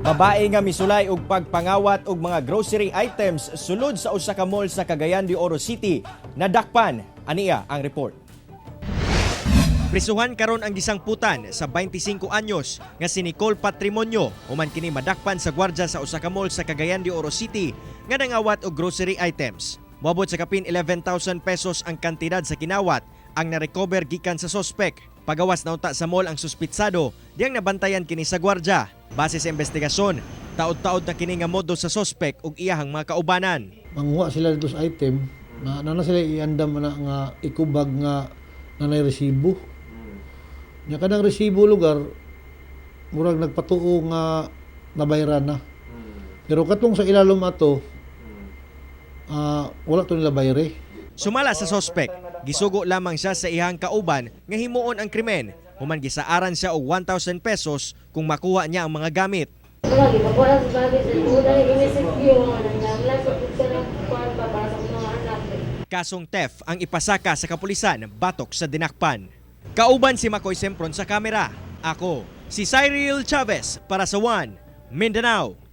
Babae nga misulay og pagpangawat og mga grocery items sulod sa usa ka mall sa Cagayan de Oro City nadakpan. Aniya ang report. Prisuhan karon ang gisangputan sa 25 anyos nga si Nicole Patrimonio human kini madakpan sa gwardya sa usa ka mall sa Cagayan de Oro City nga nangawat og grocery items. Moabot sa kapin 11,000 pesos ang kantidad sa kinawat ang na-recover gikan sa sospek. Pagawas na unta sa mall ang suspitsado diyang nabantayan kini sa gwardya. Base sa investigasyon, taod-taod na kini nga modo sa sospek ug iyahang mga kaubanan. Manguha sila dito sa item na sila iandam na nga ikubag nga nanay resibo. Nya kadang resibo lugar murag nagpatuo nga nabayaran na. Pero katong sa ilalom ato wala to nila bayre. Sumala sa sospek, gisugo lamang siya sa ihang kauban nga himuon ang krimen. Human gisaaran siya og 1,000 pesos kung makuha niya ang mga gamit. Kasong theft ang ipasaka sa kapulisan batok sa dinakpan. Kauban si Makoy Sempron sa kamera. Ako, si Cyril Chavez para sa One Mindanao.